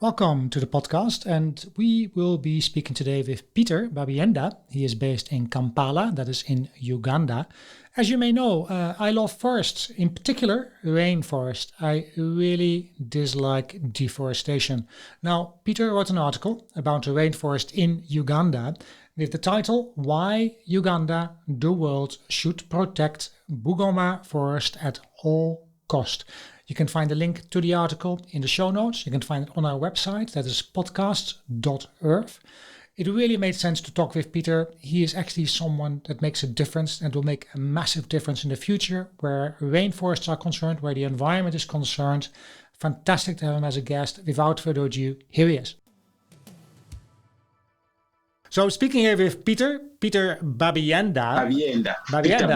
Welcome to the podcast, and we will be speaking today with Peter Babyenda. He is based in Kampala, that is in Uganda. As you may know, I love forests, in particular rainforest. I really dislike deforestation. Now, Peter wrote an article about the rainforest in Uganda with the title, Why Uganda, the World Should Protect Bugoma Forest at All Cost. You can find the link to the article in the show notes. You can find it on our website, that is podcast.earth. It really made sense to talk with Peter. He is actually someone that makes a difference and will make a massive difference in the future where rainforests are concerned, where the environment is concerned. Fantastic to have him as a guest. Without further ado, here he is. So speaking here with Peter Babyenda. Babyenda,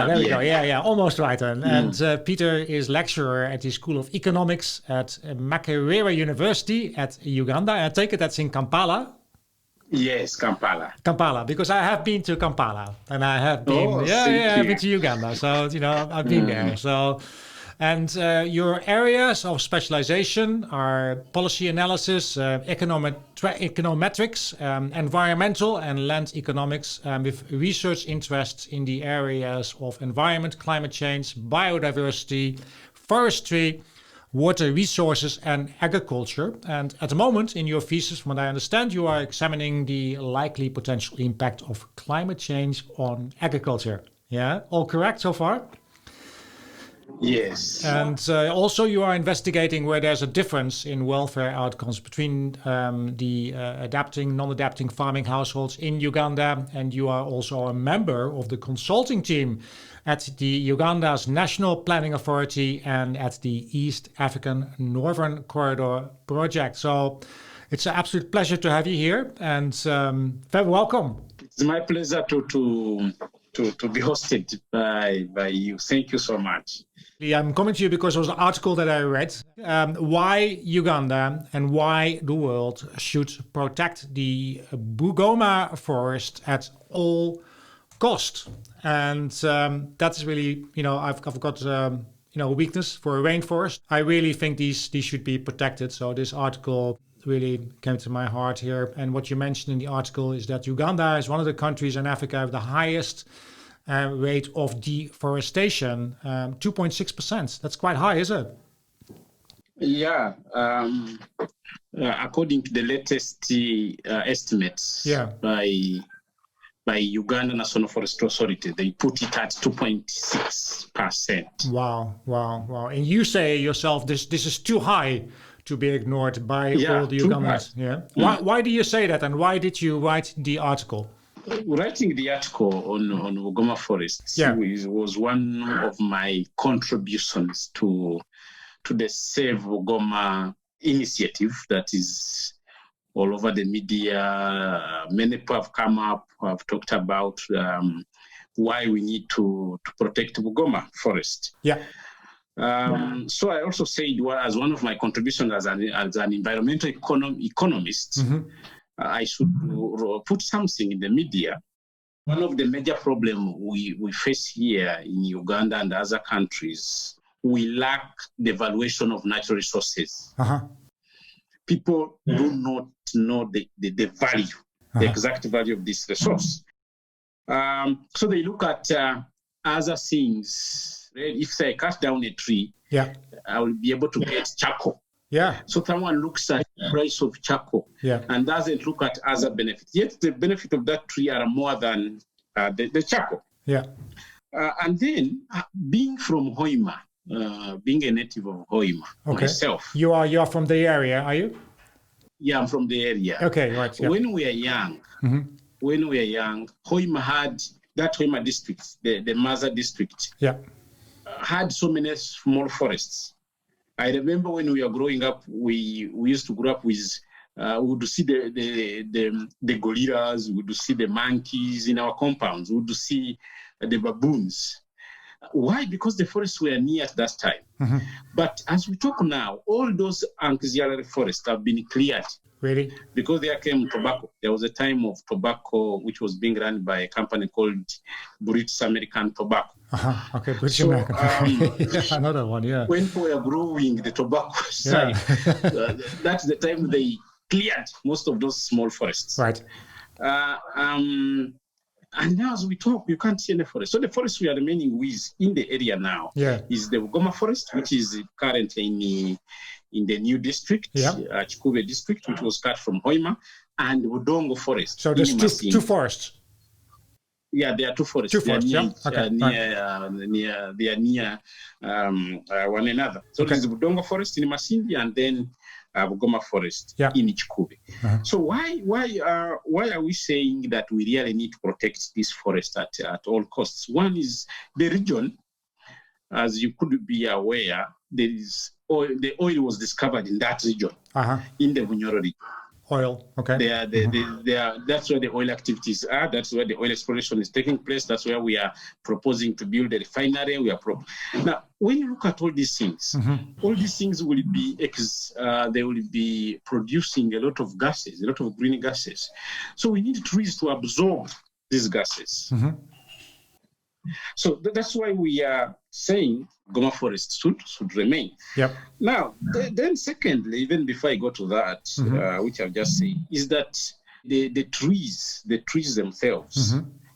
there we go. Yeah, almost right. And Peter is lecturer at the School of Economics at Makerere University at Uganda. I take it that's in Kampala. Yes, Kampala, because I have been to Kampala and I have been, I've been to Uganda. So, I've been there. So, and your areas of specialization are policy analysis, econometrics, environmental and land economics, with research interests in the areas of environment, climate change, biodiversity, forestry, water resources and agriculture. And at the moment in your thesis, from what I understand, you are examining the likely potential impact of climate change on agriculture. Yeah, all correct so far? Yes. And also you are investigating where there's a difference in welfare outcomes between the adapting, non-adapting farming households in Uganda. And you are also a member of the consulting team at the Uganda's National Planning Authority and at the East African Northern Corridor Project. So it's an absolute pleasure to have you here, and very welcome. It's my pleasure to be hosted by you. Thank you so much. I'm coming to you because it was an article that I read. Why Uganda and why the world should protect the Bugoma Forest at all cost. And that's really, I've got a weakness for a rainforest. I really think these should be protected. So this article really came to my heart here. And what you mentioned in the article is that Uganda is one of the countries in Africa with the highest rate of deforestation, 2.6%. That's quite high, isn't it? Yeah. According to the latest estimates by Uganda National Forest Authority, they put it at 2.6%. Wow. And you say yourself, this is too high to be ignored by all the Ugandans. Yeah. Why do you say that, and why did you write the article? Writing the article on Bugoma Forest was one of my contributions to the Save Bugoma initiative that is all over the media. Many people have come up, have talked about why we need to protect Bugoma Forest. Yeah. So I also said, as one of my contributions as an environmental economist, I should put something in the media. One of the major problems we face here in Uganda and other countries, we lack the valuation of natural resources. People do not know the value, the exact value of this resource. So they look at other things. If say I cut down a tree, I will be able to get charcoal. Yeah. So someone looks at the price of charcoal and doesn't look at other benefits. Yet the benefit of that tree are more than the charcoal. Yeah. And then being from Hoima, being a native of Hoima myself. You are from the area, are you? Yeah, I'm from the area. Okay, right. Yeah. When we are young, Hoima had that Hoima district, the Maza district, had so many small forests. I remember when we were growing up, we used to grow up with, we would see the gorillas, we would see the monkeys in our compounds, we would see the baboons. Why? Because the forests were near at that time. But as we talk now, all those auxiliary forests have been cleared. Really? Because there came tobacco. There was a time of tobacco which was being run by a company called British American Tobacco. Okay, British American. Another one, yeah. When we were growing the tobacco side, that's the time they cleared most of those small forests. Right. And now as we talk, you can't see any forest. So the forest we are remaining with in the area now is the Bugoma Forest, which is currently in the new district, Chikube district, which was cut from Hoima, and Budongo Forest. So there's two forests. Yeah, there are two forests. Two forests, they are near one another. So there's Budongo Forest in Masindi, and then Bugoma Forest in Chikube. So why are we saying that we really need to protect this forest at all costs? One is the region, as you could be aware, there is oil. The oil was discovered in that region, in the Bunyoro region. Oil, okay. That's where the oil activities are. That's where the oil exploration is taking place. That's where we are proposing to build a refinery. Now, when you look at all these things, all these things will be they will be producing a lot of gases, a lot of green gases. So we need trees to absorb these gases. So that's why we are saying Bugoma Forest should remain. Yep. Now, then secondly, even before I go to that, which I've just said, is that the trees themselves,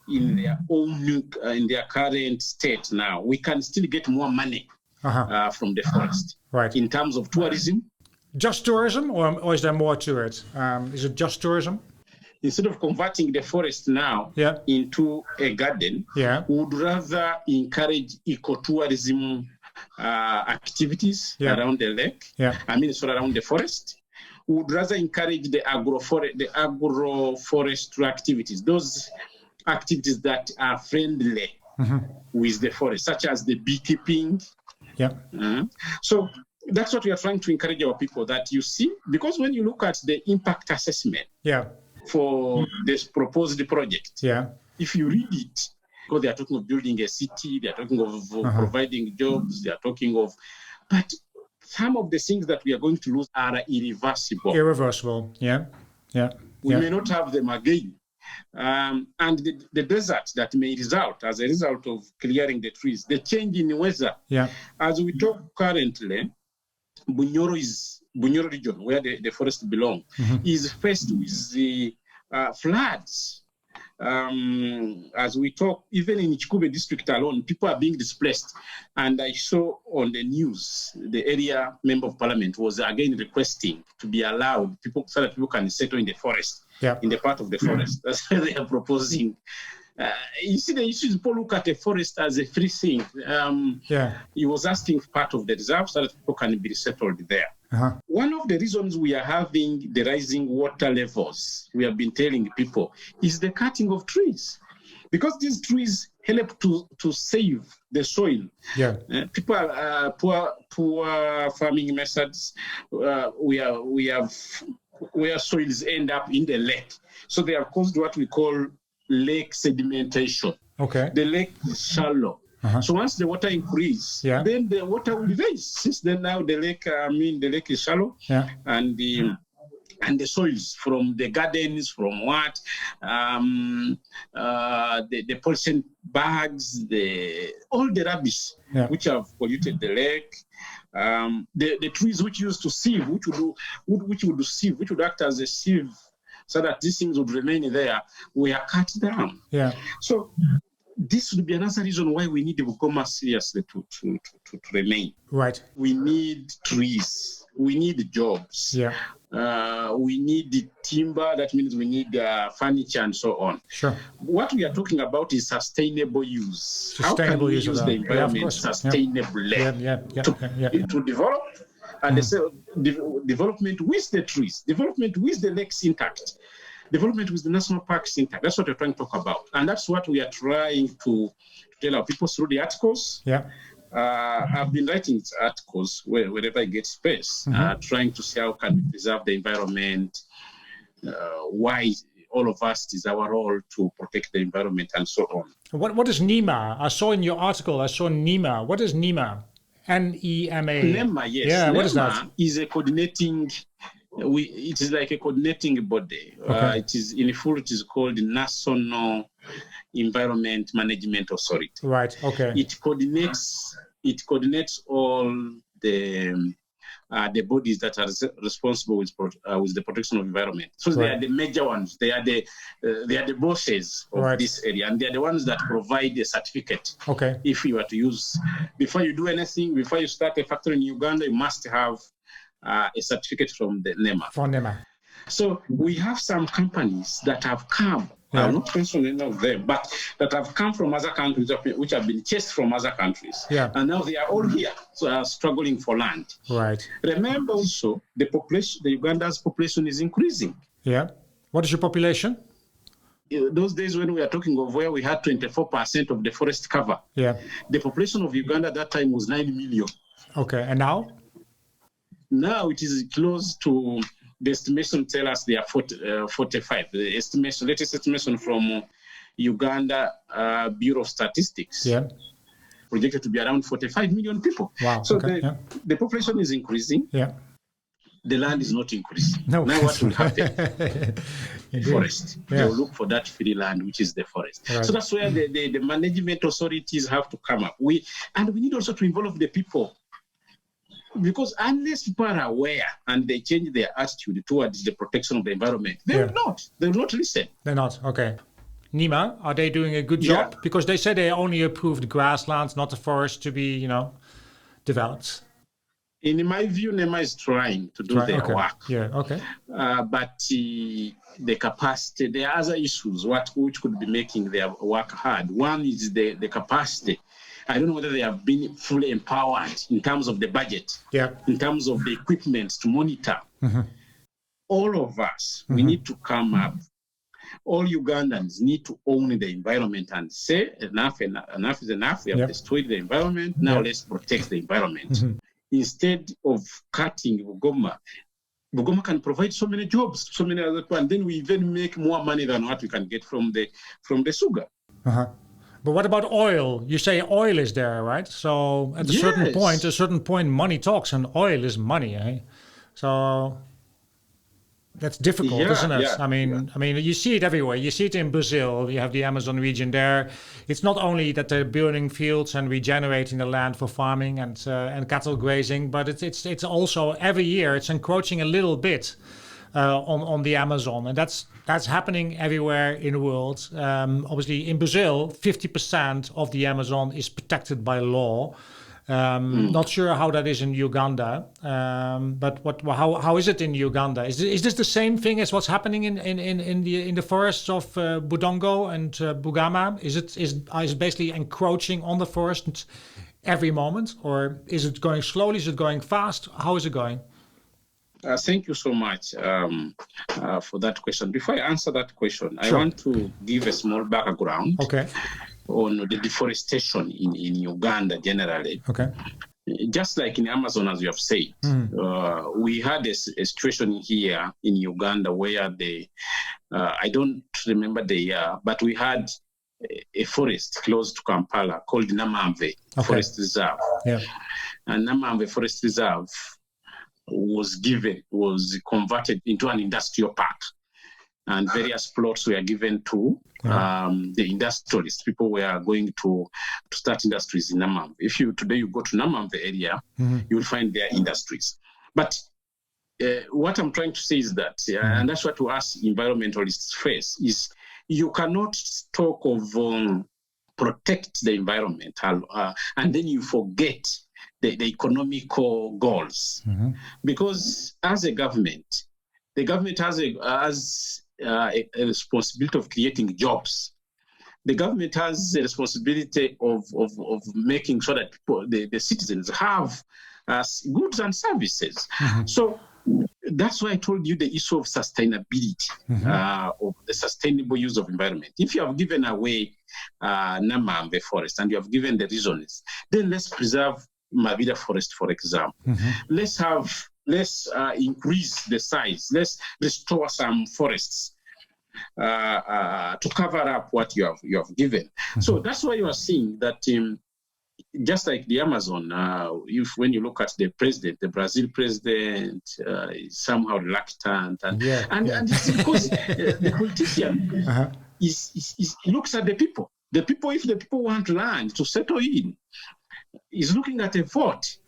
in their own, in their current state now, we can still get more money from the forest. Right. In terms of tourism. Just tourism, or is there more to it? Is it just tourism? Instead of converting the forest now into a garden, we would rather encourage ecotourism activities around the lake. Around the forest. We would rather encourage the agroforestry activities, those activities that are friendly with the forest, such as the beekeeping. So that's what we are trying to encourage our people, that you see, because when you look at the impact assessment for this proposed project, if you read it, because they are talking of building a city, they are talking of providing jobs, they are talking of, but some of the things that we are going to lose are irreversible. We may not have them again. And the desert that may result as a result of clearing the trees, the change in weather. As we talk currently, Bunyoro region, where the forest belongs, is faced with the floods. As we talk, even in Chikube district alone, people are being displaced. And I saw on the news, the area member of parliament was again requesting to be allowed so that people can settle in the forest, in the part of the forest. That's why they are proposing. You see, the issue is people look at the forest as a free thing. He was asking part of the reserve so that people can be settled there. One of the reasons we are having the rising water levels, we have been telling people, is the cutting of trees. Because these trees help to save the soil. People are poor farming methods. Where soils end up in the lake. So they have caused what we call lake sedimentation. The lake is shallow. So once the water increases, then the water will rise. Since then now the lake is shallow, and the soils from the gardens, from the pollution bags, all the rubbish which have polluted the lake. The trees which used to sieve, which would act as a sieve, so that these things would remain there, we are cut down. So this would be another reason why we need the Bugoma seriously to remain. We need trees. We need jobs. We need timber. That means we need furniture and so on. What we are talking about is sustainable use. How can we use the environment sustainably to develop? And development with the trees, development with the lakes intact, development with the national parks intact. That's what we're trying to talk about. And that's what we are trying to tell our people through the articles. I've been writing articles wherever I get space, trying to see how can we preserve the environment, why all of us, it is our role to protect the environment and so on. What is NEMA? I saw in your article, NEMA. What is NEMA? NEMA. NEMA, yes. Yeah, NEMA what is that? Is a coordinating. It is like a coordinating body. It is in full. It is called the National Environment Management Authority. Right. Okay. It coordinates all the the bodies that are responsible with the protection of environment. So they are the major ones. They are the bosses of this area, and they are the ones that provide the certificate. Okay. If you are to use, before you do anything, before you start a factory in Uganda, you must have a certificate from the NEMA. From NEMA. So we have some companies that have come. I'll not mention any of them, but that have come from other countries, which have been chased from other countries. Yeah. And now they are all here, so are struggling for land. Right. Remember also, the Uganda's population is increasing. Yeah. What is your population? Those days when we are talking of where we had 24% of the forest cover. Yeah. The population of Uganda at that time was 9 million. Okay. And now? Now it is close to... The estimation tell us they are 45. The latest estimation from Uganda Bureau of Statistics projected to be around 45 million people. Wow. So the population is increasing. Yeah. The land is not increasing. No. Now what will happen? Forest. Yeah. They'll look for that free land, which is the forest. Right. So that's where the management authorities have to come up. We need also to involve the people. Because unless people are aware and they change their attitude towards the protection of the environment, they will not. They will not listen. They're not. Okay. NEMA, are they doing a good job? Yeah. Because they say they only approved grasslands, not the forest, to be, developed. In my view, NEMA is trying to do their work. Yeah. Okay. But the capacity, there are other issues which could be making their work hard. One is the capacity. I don't know whether they have been fully empowered in terms of the budget, in terms of the equipment to monitor. Mm-hmm. All of us, we need to come up. All Ugandans need to own the environment and say, enough is enough. We have destroyed the environment. Now let's protect the environment. Mm-hmm. Instead of cutting Bugoma can provide so many jobs to so many other people, and then we even make more money than what we can get from the sugar. Uh-huh. But what about oil? You say oil is there, right? So at a certain point, money talks, and oil is money. Eh? So that's difficult, isn't it? I mean, you see it everywhere. You see it in Brazil. You have the Amazon region there. It's not only that they're building fields and regenerating the land for farming and cattle grazing, but it's also every year it's encroaching a little bit on the Amazon, and that's happening everywhere in the world. Obviously, in Brazil, 50% of the Amazon is protected by law. Not sure how that is in Uganda, but how is it in Uganda? Is this the same thing as what's happening in the forests of Budongo and Bugoma? Is it basically encroaching on the forest every moment, or is it going slowly? Is it going fast? How is it going? Thank you so much for that question. Before I answer that question, I want to give a small background on the deforestation in Uganda generally. Okay. Just like in Amazon, as you have said, we had a situation here in Uganda where I don't remember the year, but we had a forest close to Kampala called Namamve Forest Reserve. Yeah. And Namamve Forest Reserve was converted into an industrial park, and various plots were given to the industrialists. People were going to start industries in Namamve. If you go to Namamve area, you will find their industries. But what I'm trying to say is that, and that's what us environmentalists face, is you cannot talk of protect the environment and then you forget the economical goals. Because as a government, the government has a responsibility of creating jobs. The government has a responsibility of making sure that the citizens have goods and services. So that's why I told you the issue of sustainability, of the sustainable use of environment. If you have given away Namamve Forest and you have given the reasons, then let's preserve Mavida Forest, for example. Let's increase the size. Let's restore some forests to cover up what you have given. So that's why you are seeing that just like the Amazon, when you look at the president, the Brazil president is somehow reluctant, and it's because the politician looks at the people. The people, if the people want land to settle in, is looking at a vote.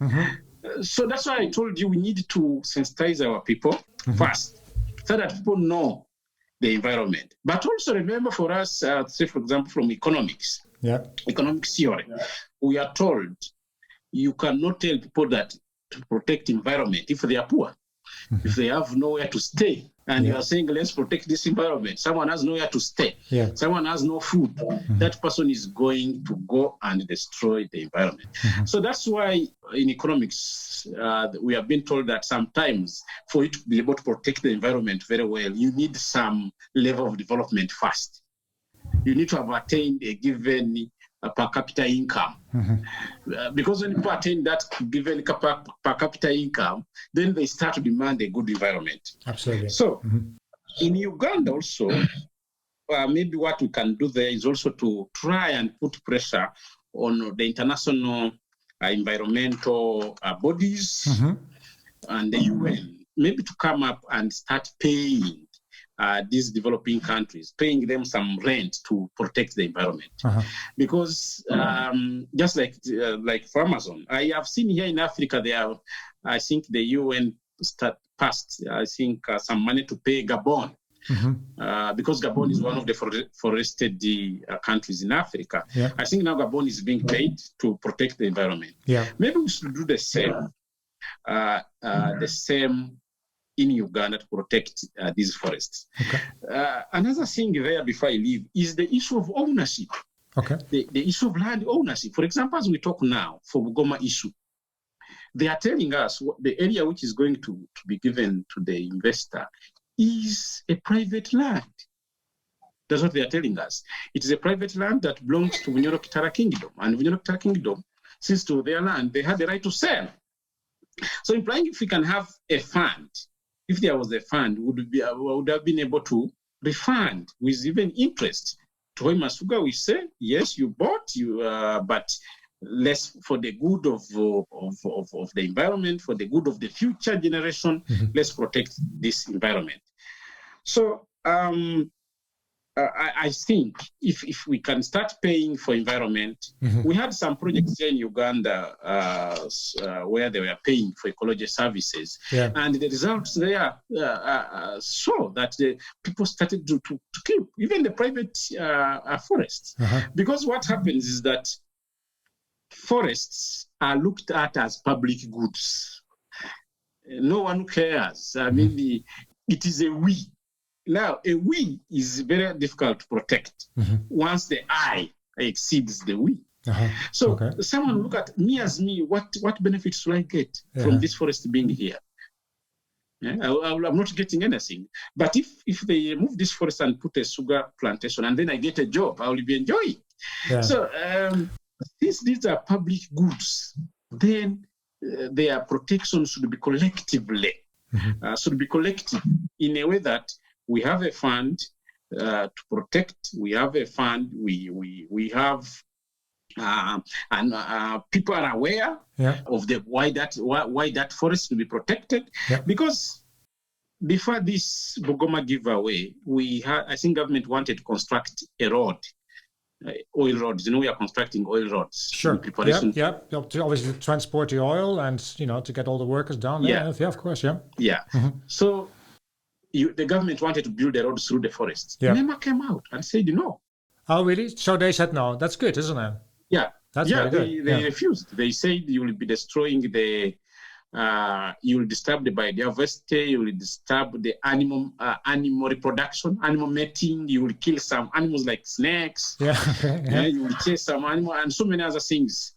So that's why I told you we need to sensitize our people first, so that people know the environment. But also remember for us, say for example, from economics theory, we are told you cannot tell people that to protect environment if they are poor, if they have nowhere to stay. And you are saying, let's protect this environment. Someone has nowhere to stay. Someone has no food. That person is going to go and destroy the environment. So that's why in economics, we have been told that sometimes for you to be able to protect the environment very well, you need some level of development first. You need to have attained a given per capita income. Because when people attain that given per capita income, then they start to demand a good environment. Absolutely. So in Uganda also, maybe what we can do there is also to try and put pressure on the international environmental bodies and the UN, maybe to come up and start paying these developing countries, paying them some rent to protect the environment. Because just like for Amazon, I have seen here in Africa, I think the UN passed, some money to pay Gabon. Because Gabon is one of the forested countries in Africa. I think now Gabon is being paid to protect the environment. Maybe we should do the same in Uganda to protect these forests. Another thing there before I leave is the issue of ownership. The issue of land ownership. For example, as we talk now for Bugoma issue, they are telling us the area which is going to be given to the investor is a private land. That's what they are telling us. It is a private land that belongs to Bunyoro Kitara Kingdom. And Bunyoro Kitara Kingdom, since to their land, they had the right to sell. So implying if we can have a fund, if there was a fund, would have been able to refund with even interest. To Hoy Masuga, we say, yes, you bought, but less for the good of the environment, for the good of the future generation, let's protect this environment. So I think if we can start paying for environment, we had some projects here in Uganda where they were paying for ecology services, and the results there show that the people started to keep even the private forests, because what happens is that forests are looked at as public goods. No one cares. I mean, it is a we. Now, a we is very difficult to protect once the I exceeds the we. So someone look at me as me, what benefits do I get from this forest being here? I'm not getting anything. But if they remove this forest and put a sugar plantation and then I get a job, I will be enjoying. So since these are public goods, then their protection should be collectively, should be collective in a way that we have a fund to protect. We have a fund. We have, and people are aware of why that forest will be protected. Because before this Bugoma giveaway, I think government wanted to construct a road. Oil roads, we are constructing oil roads. Sure. To obviously transport the oil and to get all the workers down there. Of course. So the government wanted to build a road through the forest. NEMA came out and said no. Oh, really? So they said no. That's good, isn't it? That's very good. They refused. They said you will be destroying you will disturb the biodiversity, you will disturb the animal reproduction, animal mating, you will kill some animals like snakes, you will chase some animal and so many other things.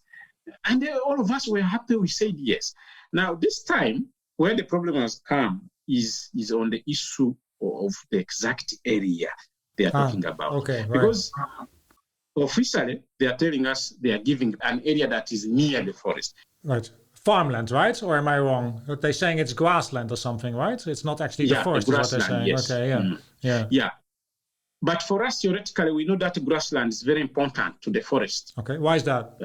And all of us were happy, we said yes. Now this time, where the problem has come is on the issue of the exact area they are talking about. Because officially, they are telling us they are giving an area that is near the forest. Right. Farmland, right? Or am I wrong? They're saying it's grassland or something, right? It's not actually the forest, is what they're saying. Yes. Okay, But for us, theoretically, we know that grassland is very important to the forest. Okay, why is that?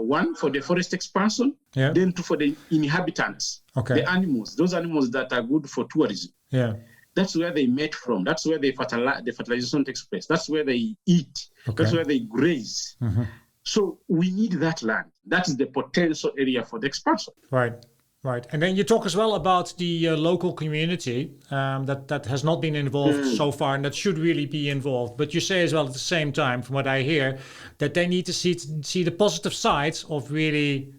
One, for the forest expansion. Then two, for the inhabitants, the animals, those animals that are good for tourism. That's where they mate from. That's where the fertilization takes place. That's where they eat. That's where they graze. So we need that land. That is the potential area for the expansion. Right. Right. And then you talk as well about the local community that has not been involved so far and that should really be involved. But you say as well at the same time, from what I hear, that they need to see the positive sides of really,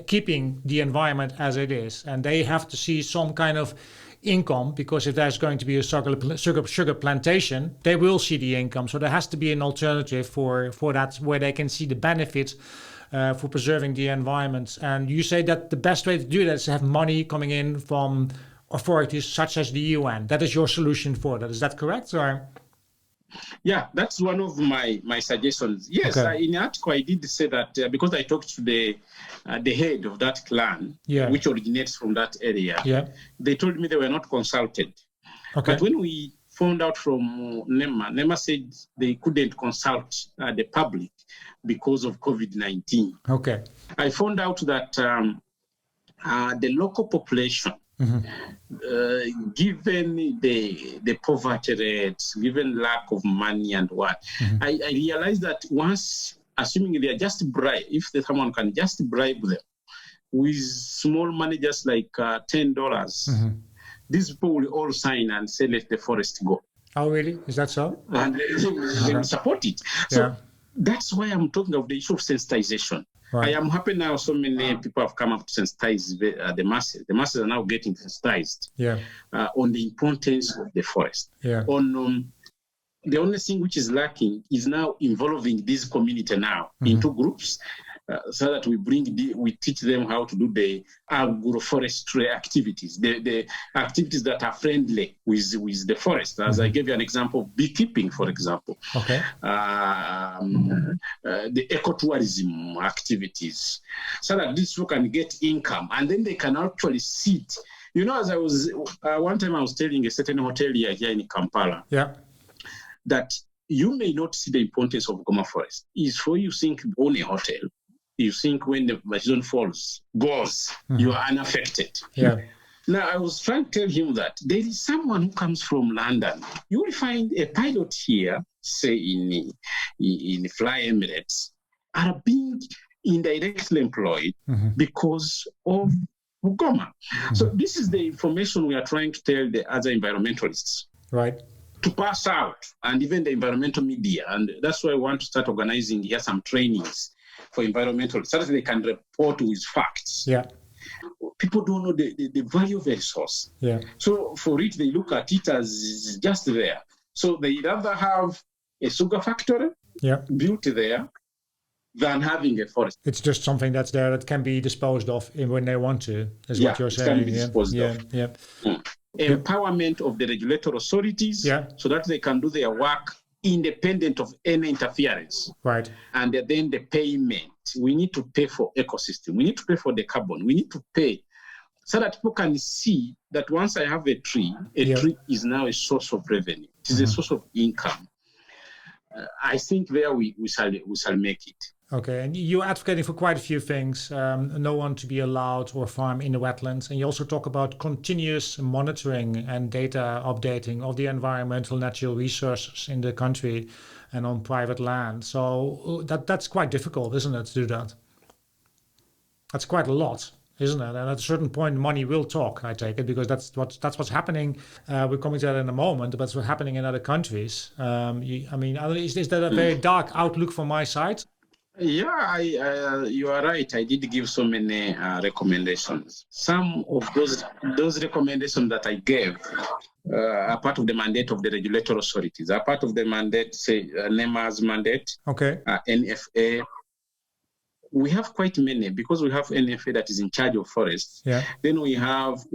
keeping the environment as it is. And they have to see some kind of income, because if there's going to be a sugar plantation, they will see the income. So there has to be an alternative for that, where they can see the benefits for preserving the environment. And you say that the best way to do that is to have money coming in from authorities such as the UN. That is your solution for that. Is that correct? Or? Yeah, that's one of my suggestions. Yes, okay. In the article I did say that because I talked to the head of that clan, which originates from that area, they told me they were not consulted. Okay. But when we found out from NEMA said they couldn't consult the public because of COVID-19. Okay. I found out that the local population, given the poverty rates, given lack of money and what, I realized that once, assuming they are just bribe, if someone can just bribe them with small money, just like $10, these people will all sign and say, let the forest go. Oh, really? Is that so? And they will support it. So that's why I'm talking of the issue of sensitization. Right. I am happy now so many people have come up to sensitize the masses. The masses are now getting sensitized on the importance of the forest. Yeah. The only thing which is lacking is now involving this community now into groups, so that we teach them how to do the agroforestry activities, the activities that are friendly with the forest. As I gave you an example of beekeeping, for example. Okay. The ecotourism activities, so that these people can get income and then they can actually sit. As I was one time I was telling a certain hotelier here in Kampala, that you may not see the importance of Bugoma Forest. Is for you think own a hotel. You think when the season goes, you are unaffected. Yeah. Now, I was trying to tell him that there is someone who comes from London. You will find a pilot here, say in Fly Emirates, are being indirectly employed because of Bugoma. So this is the information we are trying to tell the other environmentalists. Right. To pass out, and even the environmental media. And that's why I want to start organizing here some trainings for environmental, so that they can report with facts. Yeah. People don't know the value of a resource. Yeah. So for it, they look at it as just there. So they rather have a sugar factory built there than having a forest. It's just something that's there that can be disposed of when they want to, is what you're saying. Can be disposed of. Yeah. Empowerment of the regulatory authorities so that they can do their work independent of any interference. Right. And then the payment. We need to pay for ecosystem. We need to pay for the carbon. We need to pay so that people can see that once I have a tree is now a source of revenue. It is a source of income. I think there we shall make it. Okay, and you're advocating for quite a few things. No one to be allowed or farm in the wetlands. And you also talk about continuous monitoring and data updating of the environmental natural resources in the country and on private land. So that's quite difficult, isn't it, to do that? That's quite a lot, isn't it? And at a certain point, money will talk, I take it, because that's what's happening. We're coming to that in a moment, but that's what's happening in other countries. Is that a very dark outlook from my side? Yeah, you are right. I did give so many recommendations. Some of those recommendations that I gave are part of the mandate of the regulatory authorities, are part of the mandate, say, NEMA's mandate, NFA. We have quite many because we have NFA that is in charge of forests. Yeah. Then we have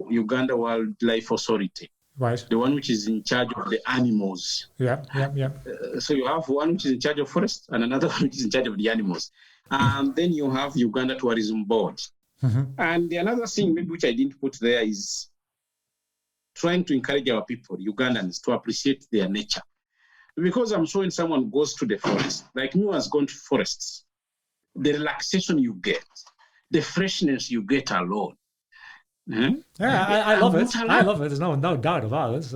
Uganda Wildlife Authority. Right. The one which is in charge of the animals. Yeah. So you have one which is in charge of forest and another one which is in charge of the animals. And then you have Uganda Tourism Board. And another thing maybe which I didn't put there is trying to encourage our people, Ugandans, to appreciate their nature. Because I'm sure when someone goes to the forest, like me who has gone to forests, the relaxation you get, the freshness you get alone. Yeah, I love it. I love it. There's no doubt about it.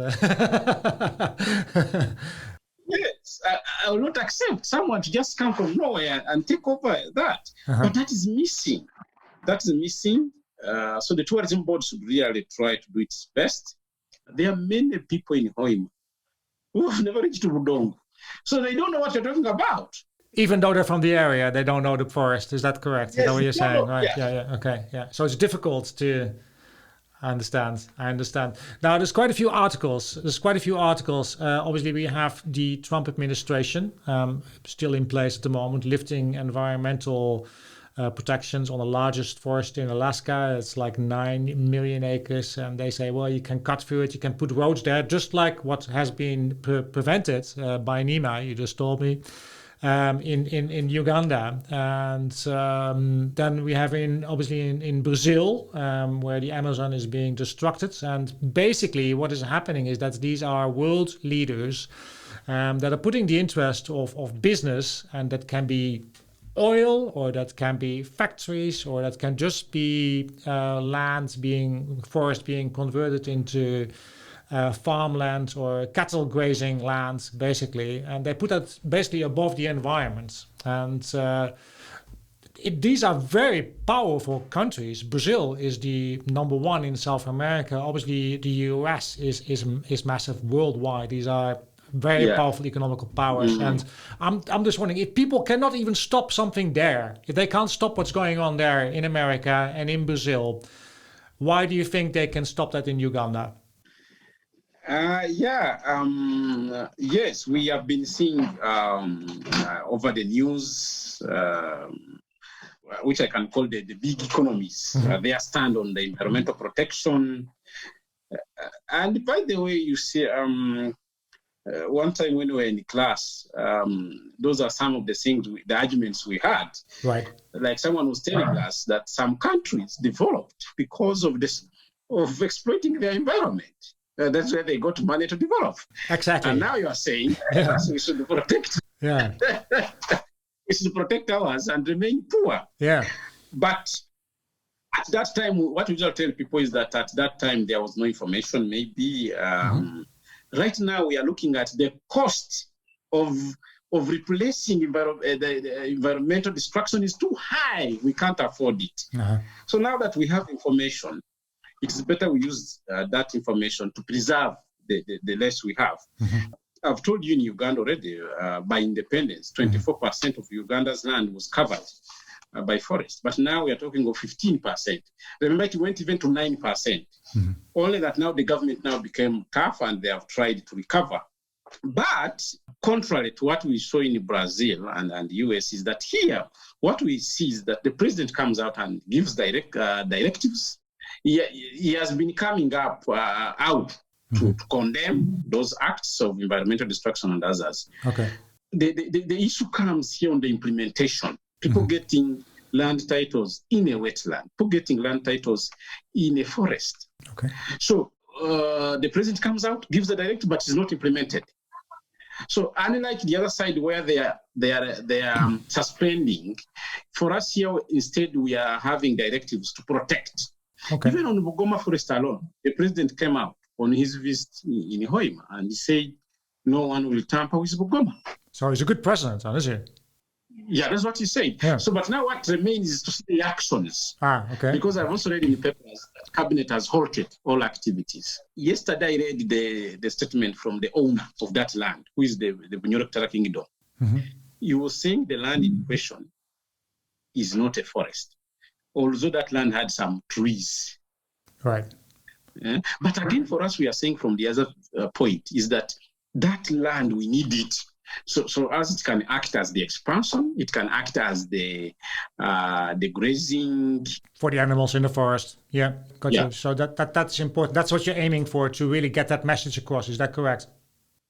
Yes, I will not accept someone to just come from nowhere and take over that. But that is missing. That's missing. So the tourism board should really try to do its best. There are many people in Hoima who have never reached Budongo. So they don't know what you're talking about. Even though they're from the area, they don't know the forest. Is that correct? Yes, is that what you're saying? No, right? Yeah. Yeah. Okay. Yeah. So it's difficult to understand. I understand. Now, there's quite a few articles. Obviously, we have the Trump administration still in place at the moment, lifting environmental protections on the largest forest in Alaska. It's like 9 million acres. And they say, well, you can cut through it. You can put roads there, just like what has been prevented by NEMA, you just told me. In Uganda, and then we have in Brazil, where the Amazon is being destructed. And basically what is happening is that these are world leaders that are putting the interest of business, and that can be oil, or that can be factories, or that can just be forest being converted into farmland or cattle grazing land, basically, and they put that basically above the environment. And these are very powerful countries. Brazil is the number one in South America. Obviously, the US is massive worldwide. These are very powerful economical powers. And I'm just wondering, if people cannot even stop something there, if they can't stop what's going on there in America and in Brazil, why do you think they can stop that in Uganda? Yes, we have been seeing over the news, which I can call the big economies. Their stand on the environmental protection. And by the way, you see, one time when we were in class, those are some of the things, the arguments we had. Right. Like someone was telling us that some countries developed because of this, of exploiting their environment. That's where they got money to develop. Exactly. And now you are saying we should protect. Yeah. We should protect ours and remain poor. Yeah. But at that time, what we usually tell people is that at that time there was no information. Maybe right now we are looking at the cost of replacing the environmental destruction is too high. We can't afford it. So now that we have information, it is better we use that information to preserve the less we have. I've told you in Uganda already, by independence, 24% of Uganda's land was covered by forest. But now we are talking of 15%. Remember, it went even to 9%. Only that now the government now became tough and they have tried to recover. But contrary to what we saw in Brazil and the US, is that here, what we see is that the president comes out and gives directives. He has been coming out to condemn those acts of environmental destruction and others. Okay. The issue comes here on the implementation. People getting land titles in a wetland, people getting land titles in a forest. Okay. So the president comes out, gives the directive, but it's not implemented. So unlike the other side where they are suspending, for us here instead we are having directives to protect. Okay. Even on the Bugoma Forest alone, the president came out on his visit in Hoima and he said, no one will tamper with Bugoma. So he's a good president, isn't he? Yeah, that's what he said. Yeah. So, but now what remains is to see the actions. Okay. Because I've also read in the papers that cabinet has halted all activities. Yesterday, I read the statement from the owner of that land, who is the Bunyoro Kingdom. He was saying the land in question is not a forest, although that land had some trees. Right. But again, for us, we are saying from the other point is that land, we need it. So as it can act as the expansion, it can act as the grazing. For the animals in the forest. Yeah, got you. So that's important. That's what you're aiming for, to really get that message across. Is that correct?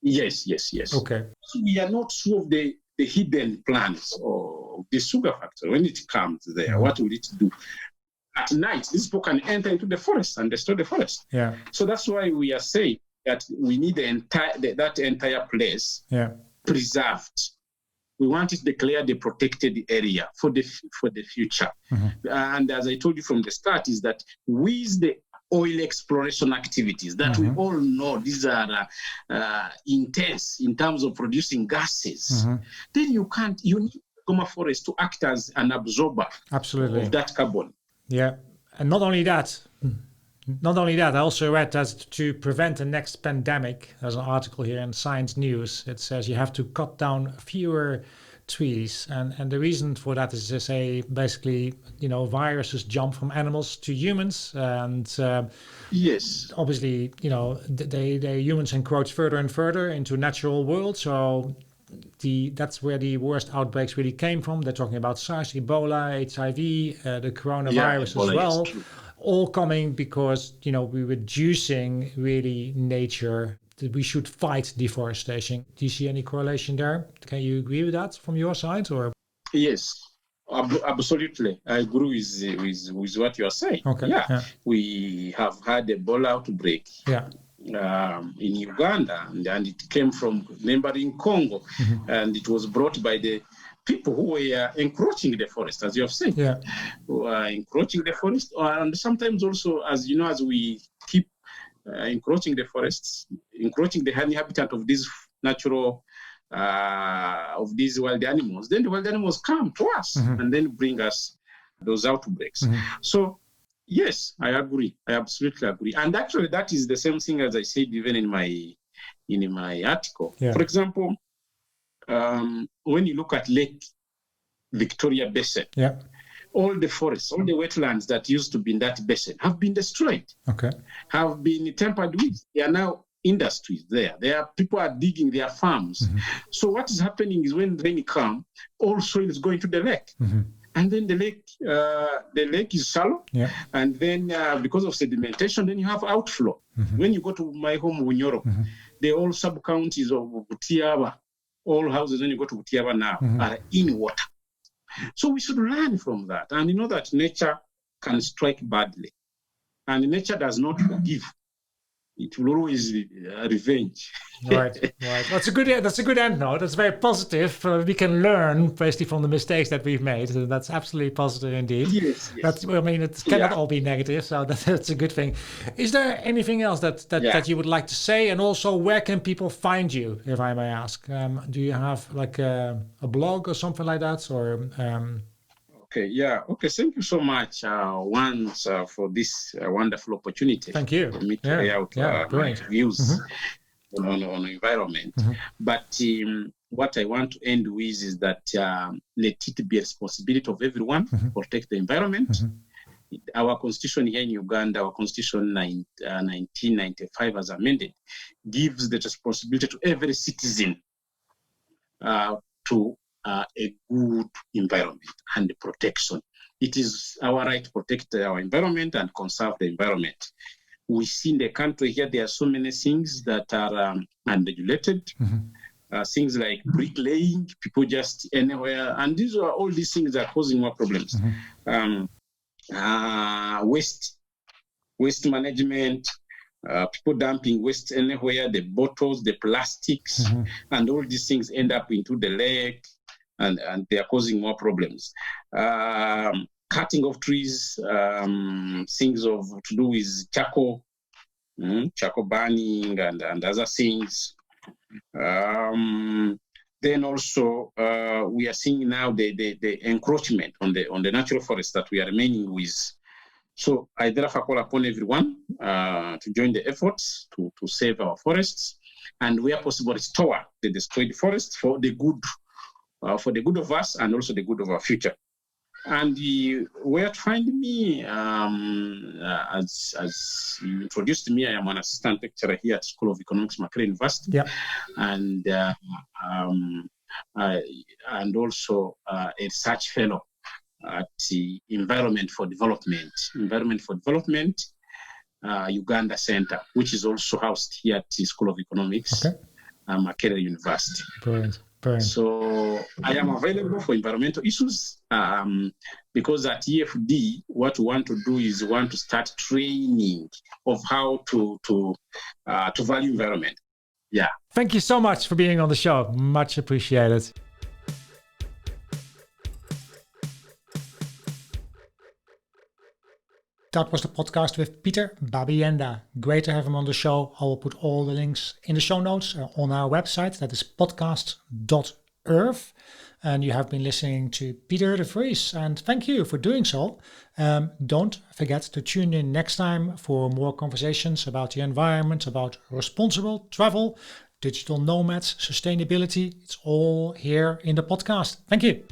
Yes. Okay. So we are not sure of the hidden plans of the sugar factory. When it comes there, what will it do? At night, these people can enter into the forest and destroy the forest. Yeah. So that's why we are saying that we need that entire place preserved. We want it declared a protected area for the future. And as I told you from the start, is that with the oil exploration activities that we all know these are intense in terms of producing gases, then you need Bugoma Forest to act as an absorber of that carbon. Yeah, and not only that, I also read that to prevent the next pandemic, there's an article here in Science News. It says you have to cut down fewer trees, and the reason for that is to say basically, viruses jump from animals to humans, and Yes. obviously, they humans encroach further and further into natural world. So that's where the worst outbreaks really came from. They're talking about SARS, Ebola, HIV, the coronavirus as well, all coming because we're reducing really nature. We should fight deforestation. Do you see any correlation there? Can you agree with that from your side, or? Yes, absolutely. I agree with what you are saying. Okay. Yeah. We have had a Ebola outbreak. Yeah. In Uganda, and it came from neighboring Congo, and it was brought by the people who were encroaching the forest, as you have said. Yeah. Who are encroaching the forest, and sometimes also, as we keep encroaching the forests, encroaching the habitat of these natural, of these wild animals, then the wild animals come to us and then bring us those outbreaks. So, yes, I agree. I absolutely agree. And actually, that is the same thing as I said even in my article. Yeah. For example, when you look at Lake Victoria Basin, all the forests, all the wetlands that used to be in that basin have been destroyed. Okay. Have been tampered with. They are now industries there. People are digging their farms. So what is happening is when rain comes, all soil is going to the lake. And then the lake is shallow, and then because of sedimentation, then you have outflow. When you go to my home, Bunyoro, the all sub-counties of Butiaba, all houses when you go to Butiaba now are in water. So we should learn from that, and you know that nature can strike badly, and nature does not forgive. It will always revenge. Right. That's a good end note. That's very positive. We can learn basically from the mistakes that we've made. So that's absolutely positive indeed. Yes. It cannot all be negative, so that's a good thing. Is there anything else that you would like to say? And also, where can people find you, if I may ask? Do you have like a blog or something like that, or? Okay, thank you so much once for this wonderful opportunity. Thank you. For me to lay out my views on environment. But what I want to end with is that let it be a responsibility of everyone to protect the environment. Our constitution here in Uganda, our constitution 1995 as amended, gives the responsibility to every citizen to a good environment and protection. It is our right to protect our environment and conserve the environment. We see in the country here, there are so many things that are unregulated. Things like bricklaying, people just anywhere. And all these things are causing more problems. Waste management, people dumping waste anywhere, the bottles, the plastics, and all these things end up into the lake. And they are causing more problems. Cutting of trees, things to do with charcoal burning and other things. Then also we are seeing now the encroachment on the natural forest that we are remaining with. So I therefore call upon everyone to join the efforts to save our forests, and where possible restore the destroyed forests for the good of us and also the good of our future. And where to find me, as you introduced me, I am an assistant lecturer here at School of Economics, Makerere University, and also a research fellow at the Environment for Development Uganda Center, which is also housed here at the School of Economics, Makerere University. Brilliant. So I am available for environmental issues because at EFD, what we want to do is we want to start training of how to value environment. Yeah. Thank you so much for being on the show. Much appreciated. That was the podcast with Peter Babyenda. Great to have him on the show. I will put all the links in the show notes on our website. That is podcast.uk. Earth. And you have been listening to Peter de Vries, and thank you for doing so. Don't forget to tune in next time for more conversations about the environment, about responsible travel, digital nomads, sustainability. It's all here in the podcast. Thank you.